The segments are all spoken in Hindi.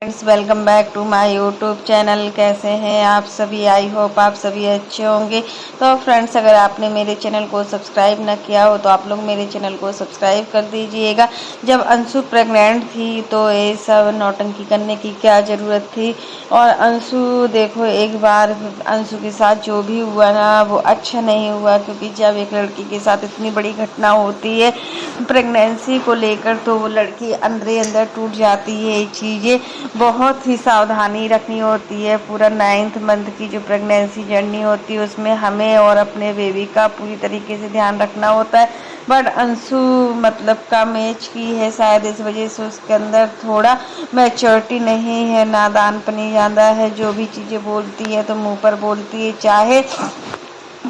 Friends, welcome back to my YouTube channel. कैसे हैं आप सभी? आई होप आप सभी अच्छे होंगे। तो फ्रेंड्स, अगर आपने मेरे चैनल को सब्सक्राइब न किया हो तो आप लोग मेरे चैनल को सब्सक्राइब कर दीजिएगा। जब अंशु प्रेग्नेंट थी तो ये सब नौटंकी करने की क्या ज़रूरत थी। और अंशु देखो, एक बार अंशु के साथ जो भी हुआ ना वो अच्छा नहीं हुआ, क्योंकि जब एक लड़की के साथ इतनी बड़ी घटना होती है प्रेगनेंसी को लेकर तो वो लड़की अंदर अंदर टूट जाती है। ये चीज़ें बहुत ही सावधानी रखनी होती है। पूरा 9th मंथ की जो प्रेगनेंसी जर्नी होती है उसमें हमें और अपने बेबी का पूरी तरीके से ध्यान रखना होता है। बट अंशु मतलब कम एज की है, शायद इस वजह से उसके अंदर थोड़ा मैच्योरिटी नहीं है, नादानपनी ज़्यादा है। जो भी चीज़ें बोलती है तो मुंह पर बोलती है, चाहे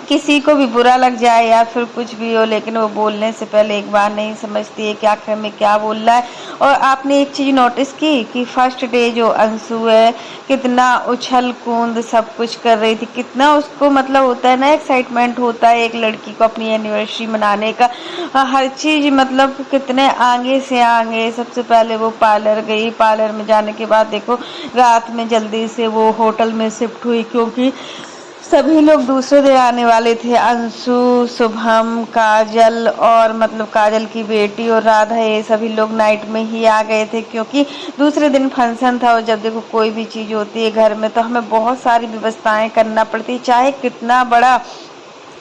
किसी को भी बुरा लग जाए या फिर कुछ भी हो, लेकिन वो बोलने से पहले एक बार नहीं समझती है कि आखिर में क्या बोल रहा है। और आपने एक चीज़ नोटिस की कि फर्स्ट डे जो अंशु है कितना उछल कूद सब कुछ कर रही थी, कितना उसको मतलब होता है ना, एक्साइटमेंट होता है एक लड़की को अपनी एनिवर्सरी मनाने का। हर चीज़ मतलब कितने आगे से आगे। सबसे पहले वो पार्लर गई, पार्लर में जाने के बाद देखो रात में जल्दी से वो होटल में शिफ्ट हुई, क्योंकि सभी लोग दूसरे दिन आने वाले थे। अंशु, शुभम, काजल और मतलब काजल की बेटी और राधा, ये सभी लोग नाइट में ही आ गए थे, क्योंकि दूसरे दिन फंक्शन था। और जब देखो कोई भी चीज़ होती है घर में तो हमें बहुत सारी व्यवस्थाएं करना पड़ती है, चाहे कितना बड़ा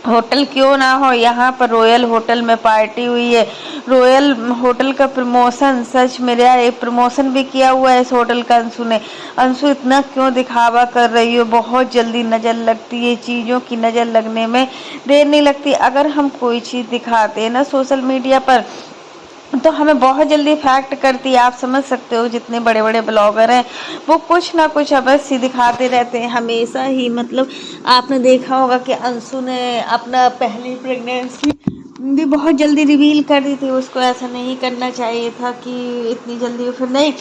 होटल क्यों ना हो। यहाँ पर रॉयल होटल में पार्टी हुई है, रॉयल होटल का प्रमोशन, सच मेरे यार एक प्रमोशन भी किया हुआ है इस होटल का अंशु ने। अंशु इतना क्यों दिखावा कर रही हो? बहुत जल्दी नज़र लगती है, चीज़ों की नज़र लगने में देर नहीं लगती। अगर हम कोई चीज़ दिखाते हैं ना सोशल मीडिया पर तो हमें बहुत जल्दी इफेक्ट करती है। आप समझ सकते हो, जितने बड़े बड़े ब्लॉगर हैं वो कुछ ना कुछ अवश्य दिखाते रहते हैं हमेशा ही। मतलब आपने देखा होगा कि अंशु ने अपना पहली प्रेगनेंसी भी बहुत जल्दी रिवील कर दी थी। उसको ऐसा नहीं करना चाहिए था कि इतनी जल्दी। फिर नहीं,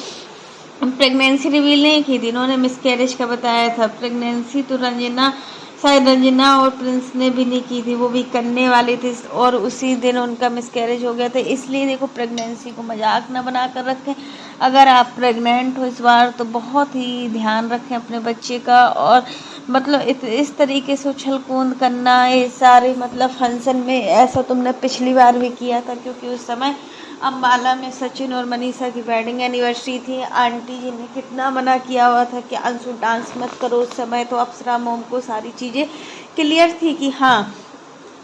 प्रेगनेंसी रिवील नहीं की थी, इन्होंने मिसकैरेज का बताया था। प्रेगनेंसी तो रंजना, शायद रंजना और प्रिंस ने भी नहीं की थी, वो भी करने वाले थे और उसी दिन उनका मिसकैरेज हो गया था। इसलिए देखो, प्रेगनेंसी को मजाक ना बना कर रखें। अगर आप प्रेग्नेंट हो इस बार तो बहुत ही ध्यान रखें अपने बच्चे का। और मतलब इस तरीके से उछल कूद करना, ये सारे मतलब फंक्शन में ऐसा तुमने पिछली बार भी किया था, क्योंकि उस समय अम्बाला में सचिन और मनीषा की वेडिंग एनिवर्सरी थी। आंटी जी ने कितना मना किया हुआ था कि अंशु डांस मत करो। उस समय तो अप्सरा मोम को सारी चीज़ें क्लियर थी कि हाँ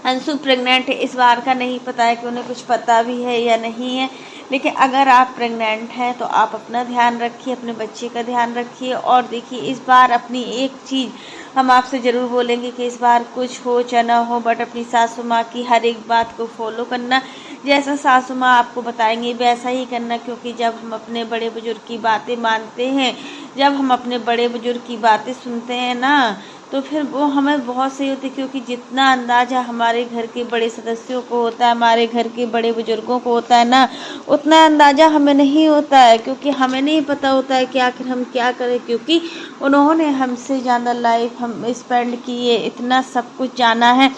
अंशु प्रेग्नेंट है। इस बार का नहीं पता है कि उन्हें कुछ पता भी है या नहीं है, लेकिन अगर आप प्रेग्नेंट हैं तो आप अपना ध्यान रखिए, अपने बच्चे का ध्यान रखिए। और देखिए, इस बार अपनी एक चीज़ हम आपसे ज़रूर बोलेंगे कि इस बार कुछ हो चाहे ना हो, बट अपनी सासू माँ की हर एक बात को फॉलो करना। जैसा सासू माँ आपको बताएंगे वैसा ही करना, क्योंकि जब हम अपने बड़े बुजुर्ग की बातें मानते हैं, जब हम अपने बड़े बुजुर्ग की बातें सुनते हैं ना, तो फिर वो हमें बहुत सही होती है। क्योंकि जितना अंदाज़ा हमारे घर के बड़े सदस्यों को होता है, हमारे घर के बड़े बुजुर्गों को होता है ना, उतना अंदाज़ा हमें नहीं होता है। क्योंकि हमें नहीं पता होता है कि आखिर हम क्या करें, क्योंकि उन्होंने हमसे ज़्यादा लाइफ हम स्पेंड की है, इतना सब कुछ जाना है,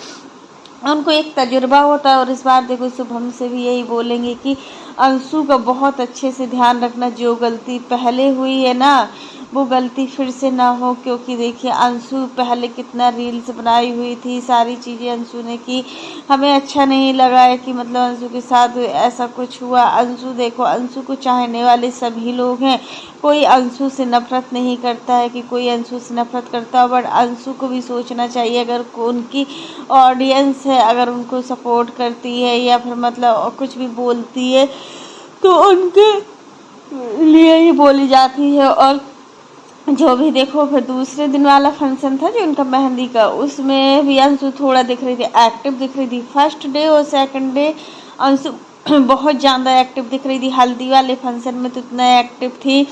उनको एक तजुर्बा होता है। और इस बार देखो, शुभम से भी यही बोलेंगे कि अंशु का बहुत अच्छे से ध्यान रखना। जो गलती पहले हुई है ना वो गलती फिर से ना हो, क्योंकि देखिए अंशु पहले कितना रील्स बनाई हुई थी, सारी चीज़ें अंशु ने की। हमें अच्छा नहीं लगा है कि मतलब अंशु के साथ ऐसा कुछ हुआ। अंशु देखो, अंशु को चाहने वाले सभी लोग हैं, कोई अंशु से नफरत नहीं करता है कि कोई अंशु से नफरत करता हो। बट अंशु को भी सोचना चाहिए, अगर उनकी ऑडियंस है, अगर उनको सपोर्ट करती है या फिर मतलब कुछ भी बोलती है तो उनके लिए ही बोली जाती है। और जो भी देखो, फिर दूसरे दिन वाला फंक्शन था जो उनका मेहंदी का, उसमें भी अंशु थोड़ा दिख रही थी, एक्टिव दिख रही थी। फर्स्ट डे और सेकंड डे अंशु बहुत ज़्यादा एक्टिव दिख रही थी। हल्दी वाले फंक्शन में तो इतना एक्टिव थी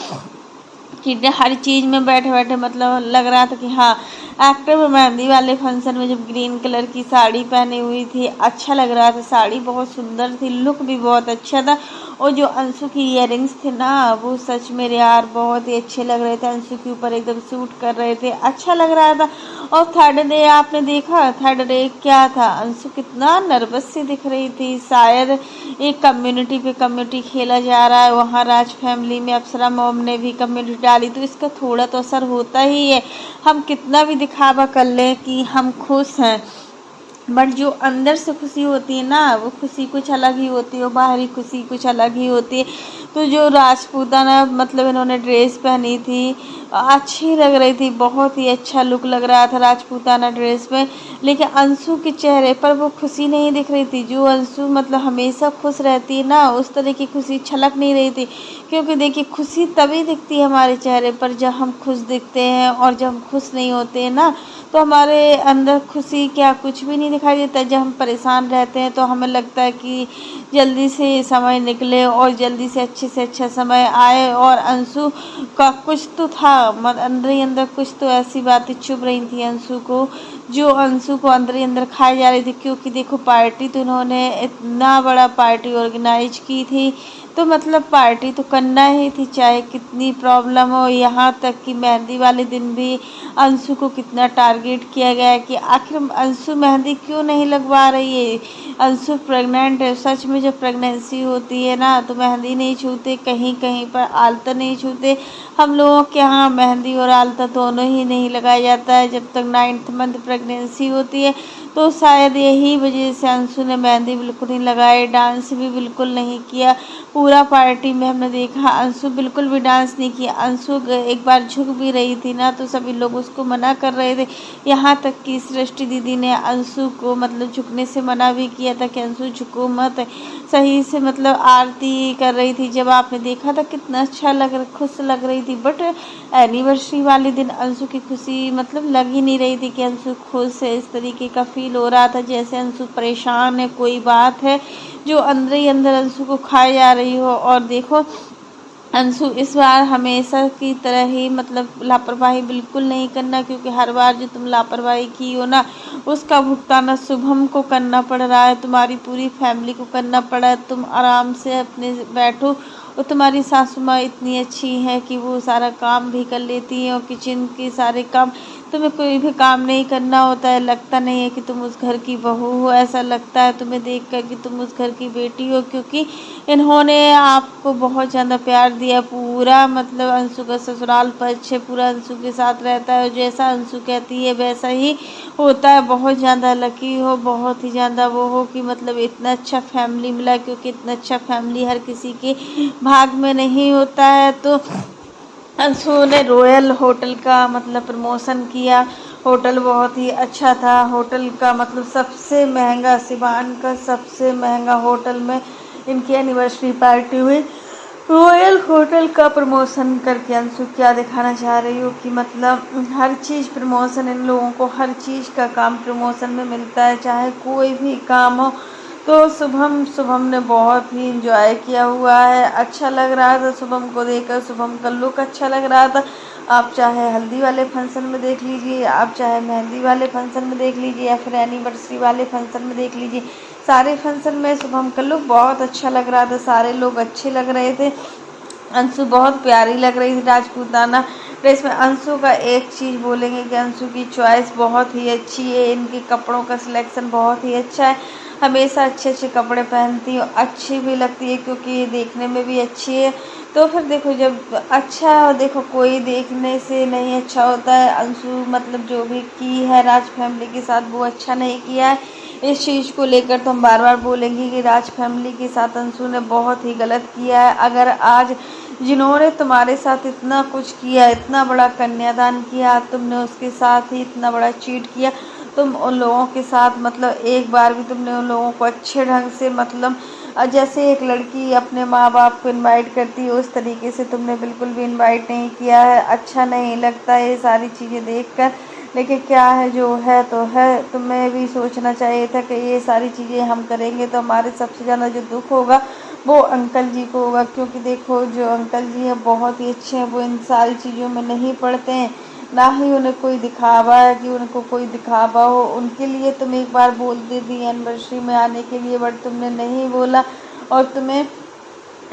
कि हर चीज़ में बैठे बैठे मतलब लग रहा था कि हाँ एक्टर मेहंदी वाले फंक्शन में जब ग्रीन कलर की साड़ी पहनी हुई थी, अच्छा लग रहा था, साड़ी बहुत सुंदर थी, लुक भी बहुत अच्छा था। और जो अंशु की इयररिंग्स थे ना, वो सच में यार बहुत ही अच्छे लग रहे थे, अंशु के ऊपर एकदम सूट कर रहे थे, अच्छा लग रहा था। और थर्ड डे आपने देखा, थर्ड डे क्या था, अंशु कितना नर्वस सी दिख रही थी, शायद एक कम्युनिटी पे कम्युनिटी खेला जा रहा है, वहाँ राज फैमिली में अप्सरा मॉम ने भी कम्युनिटी डाली, तो इसका थोड़ा तो असर होता ही है। हम कितना भी दिखावा कर लें कि हम खुश हैं, बट जो अंदर से खुशी होती है ना, वो खुशी कुछ अलग ही होती है, वो बाहरी खुशी कुछ अलग ही होती है। तो जो राजपूताना मतलब इन्होंने ड्रेस पहनी थी, अच्छी लग रही थी, बहुत ही अच्छा लुक लग रहा था राजपूताना ड्रेस में। लेकिन अंशु के चेहरे पर वो खुशी नहीं दिख रही थी, जो अंशु मतलब हमेशा खुश रहती है ना, उस तरह की खुशी छलक नहीं रही थी। क्योंकि देखिए, खुशी तभी दिखती है हमारे चेहरे पर जब हम खुश दिखते हैं, और जब हम खुश नहीं होते हैं ना, तो हमारे अंदर खुशी क्या कुछ भी नहीं दिखाई देता। जब हम परेशान रहते हैं तो हमें लगता है कि जल्दी से समय निकले और जल्दी से अच्छा समय आए। और अंशु का कुछ तो था, अंदर ही अंदर कुछ तो ऐसी बातें चुभ रही थी अंशु को, जो अंशु को अंदर ही अंदर खाई जा रही थी। क्योंकि देखो, पार्टी तो इन्होंने इतना बड़ा पार्टी ऑर्गेनाइज की थी, तो मतलब पार्टी तो करना ही थी, चाहे कितनी प्रॉब्लम हो। यहाँ तक कि मेहंदी वाले दिन भी अंशु को कितना टारगेट किया गया है कि आखिर अंशु मेहंदी क्यों नहीं लगवा रही है, अंशु प्रेग्नेंट है। सच में जब प्रेगनेंसी होती है ना, तो मेहंदी नहीं छूते, कहीं कहीं पर आलता नहीं छूते। हम लोगों के यहाँ मेहंदी और आलता दोनों ही नहीं लगाया जाता है जब तक 9th मंथ प्रेगनेंसी होती है। तो शायद यही वजह से अंशु ने मेहंदी बिल्कुल नहीं लगाई, डांस भी बिल्कुल नहीं किया। पूरा पार्टी में हमने देखा अंशु बिल्कुल भी डांस नहीं किया। अंशु एक बार झुक भी रही थी ना, तो सभी लोग उसको मना कर रहे थे। यहाँ तक कि सृष्टि दीदी ने अंशु को मतलब झुकने से मना भी किया था कि अंशु झुको मत, सही से मतलब आरती कर रही थी। जब आपने देखा था कितना अच्छा खुश लग रही थी। बट एनिवर्सरी वाले दिन अंशु की खुशी मतलब लग ही नहीं रही थी कि अंशु खुश है। इस तरीके का फील हो रहा था जैसे अंशु परेशान है, कोई बात है जो अंदर ही अंदर अंशु को खाए जा रही हो। और देखो, अंशु इस बार हमेशा की तरह ही मतलब लापरवाही बिल्कुल नहीं करना, क्योंकि हर बार जो तुम लापरवाही की हो ना, उसका भुगतान शुभम को करना पड़ रहा है, तुम्हारी पूरी फैमिली को करना पड़ा है। तुम आराम से अपने बैठो, और तुम्हारी सासू माँ इतनी अच्छी है कि वो सारा काम भी कर लेती हैं, और किचन के सारे काम, तुम्हें कोई भी काम नहीं करना होता है। लगता नहीं है कि तुम उस घर की बहू हो, ऐसा लगता है तुम्हें देखकर कि तुम उस घर की बेटी हो, क्योंकि इन्होंने आपको बहुत ज़्यादा प्यार दिया। पूरा मतलब अंशु का ससुराल पक्ष है, पूरा अंशु के साथ रहता है, जैसा अंशु कहती है वैसा ही होता है। बहुत ज़्यादा लकी हो, बहुत ही ज़्यादा वो हो कि मतलब इतना अच्छा फैमिली मिला, क्योंकि इतना अच्छा फैमिली हर किसी के भाग में नहीं होता है। तो अंशु ने रॉयल होटल का मतलब प्रमोशन किया। होटल बहुत ही अच्छा था, होटल का मतलब सबसे महंगा, सिवान का सबसे महंगा होटल में इनकी एनिवर्सरी पार्टी हुई। रॉयल होटल का प्रमोशन करके अंशु क्या दिखाना चाह रही हो कि मतलब हर चीज़ प्रमोशन, इन लोगों को हर चीज़ का काम प्रमोशन में मिलता है, चाहे कोई भी काम हो। तो शुभम शुभम ने बहुत ही इंजॉय किया हुआ है, अच्छा लग रहा था शुभम को देखकर, शुभम का लुक अच्छा लग रहा था। आप चाहे हल्दी वाले फंक्शन में देख लीजिए, आप चाहे मेहंदी वाले फंक्शन में देख लीजिए, या फिर एनिवर्सरी वाले फंक्शन में देख लीजिए, सारे फंक्शन में शुभम का लुक बहुत अच्छा लग रहा था, सारे लोग अच्छे लग रहे थे। अंशु बहुत प्यारी लग रही थी राजपूताना ड्रेस में। अंशु का एक चीज़ बोलेंगे कि अंशु की चॉइस बहुत ही अच्छी है, इनके कपड़ों का सिलेक्शन बहुत ही अच्छा है। हमेशा अच्छे अच्छे कपड़े पहनती है, अच्छी भी लगती है क्योंकि ये देखने में भी अच्छी है। तो फिर देखो, जब अच्छा देखो, कोई देखने से नहीं अच्छा होता है। अंशु मतलब जो भी की है राज फैमिली के साथ, वो अच्छा नहीं किया है। इस चीज़ को लेकर तो हम बार बार बोलेंगे कि राज फैमिली के साथ अंशु ने बहुत ही गलत किया है। अगर आज जिन्होंने तुम्हारे साथ इतना कुछ किया, इतना बड़ा कन्यादान किया, तुमने उसके साथ ही इतना बड़ा चीट किया, तुम उन लोगों के साथ मतलब एक बार भी तुमने उन लोगों को अच्छे ढंग से मतलब जैसे एक लड़की अपने माँ बाप को इनवाइट करती है, उस तरीके से तुमने बिल्कुल भी इनवाइट नहीं किया है। अच्छा नहीं लगता ये सारी चीज़ें देखकर। लेकिन क्या है, जो है तो है। तुम्हें भी सोचना चाहिए था कि ये सारी चीज़ें हम करेंगे तो हमारे सबसे ज़्यादा जो दुख होगा वो अंकल जी को होगा, क्योंकि देखो जो अंकल जी हैं बहुत ही अच्छे हैं, वो इन सारी चीज़ों में नहीं पड़ते हैं। ना ही उन्हें कोई दिखावा है कि उनको कोई दिखावा हो। उनके लिए तुम एक बार बोलती थी एनिवर्सरी में आने के लिए, बट तुमने नहीं बोला और तुम्हें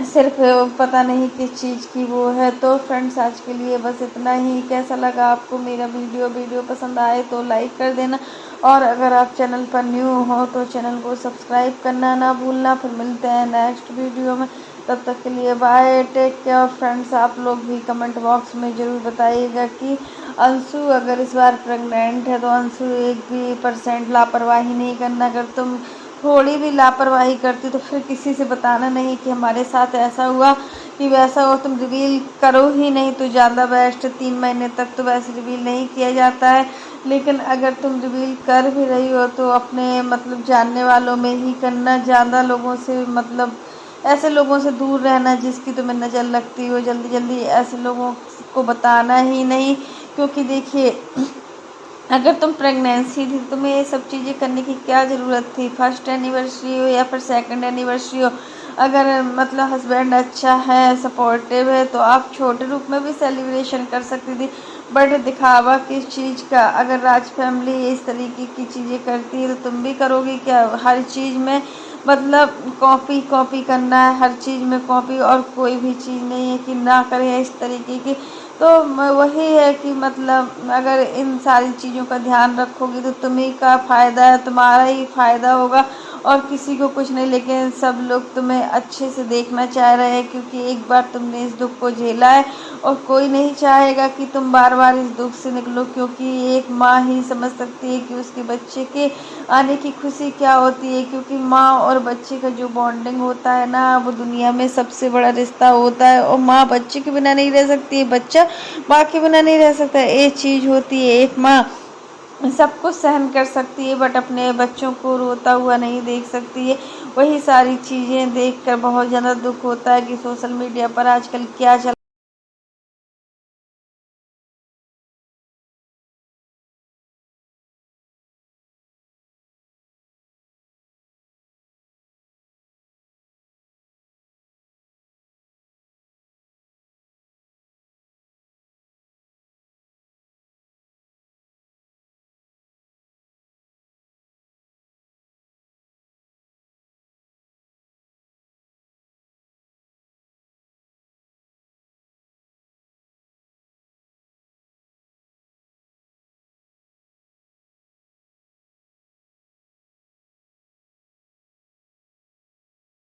सिर्फ पता नहीं किस चीज़ की वो है। तो फ्रेंड्स आज के लिए बस इतना ही। कैसा लगा आपको मेरा वीडियो पसंद आए तो लाइक कर देना, और अगर आप चैनल पर न्यू हो तो चैनल को सब्सक्राइब करना ना भूलना। फिर मिलते हैं नेक्स्ट वीडियो में, तब तक के लिए बाय, टेक केयर फ्रेंड्स। आप लोग भी कमेंट बॉक्स में ज़रूर बताइएगा कि अंशु अगर इस बार प्रेग्नेंट है तो अंशु 1% लापरवाही नहीं करना। अगर तुम थोड़ी भी लापरवाही करती तो फिर किसी से बताना नहीं कि हमारे साथ ऐसा हुआ कि वैसा हो। तुम रिवील करो ही नहीं तो ज़्यादा बेस्ट। 3 महीने तक तो वैसे रिवील नहीं किया जाता है, लेकिन अगर तुम रिवील कर भी रही हो तो अपने मतलब जानने वालों में ही करना। ज़्यादा लोगों से मतलब ऐसे लोगों से दूर रहना जिसकी तुम्हें नज़र लगती हो। जल्दी जल्दी ऐसे लोगों को बताना ही नहीं, क्योंकि देखिए अगर तुम प्रेगनेंसी थी तो तुम्हें ये सब चीज़ें करने की क्या ज़रूरत थी। फर्स्ट एनिवर्सरी हो या फिर सेकंड एनिवर्सरी हो, अगर मतलब हस्बैंड अच्छा है, सपोर्टिव है, तो आप छोटे रूप में भी सेलिब्रेशन कर सकती थी। बट दिखावा किस चीज़ का? अगर राज फैमिली इस तरीके की चीज़ें करती है तो तुम भी करोगी क्या? हर चीज़ में मतलब कॉपी करना है, हर चीज़ में कॉपी, और कोई भी चीज़ नहीं है कि ना करें इस तरीके की। तो वही है कि मतलब अगर इन सारी चीज़ों का ध्यान रखोगी तो तुम्ही का फ़ायदा है, तुम्हारा ही फ़ायदा होगा और किसी को कुछ नहीं। लेकिन सब लोग तुम्हें अच्छे से देखना चाह रहे हैं, क्योंकि एक बार तुमने इस दुख को झेला है और कोई नहीं चाहेगा कि तुम बार बार इस दुख से निकलो। क्योंकि एक माँ ही समझ सकती है कि उसके बच्चे के आने की खुशी क्या होती है। क्योंकि माँ और बच्चे का जो बॉन्डिंग होता है ना, वो दुनिया में सबसे बड़ा रिश्ता होता है। और माँ बच्चे के बिना नहीं रह सकती है, बच्चा माँ के बिना नहीं रह सकता। एक चीज़ होती है, एक माँ सब कुछ सहन कर सकती है बट अपने बच्चों को रोता हुआ नहीं देख सकती है। वही सारी चीज़ें देखकर बहुत ज़्यादा दुख होता है कि सोशल मीडिया पर आजकल क्या चल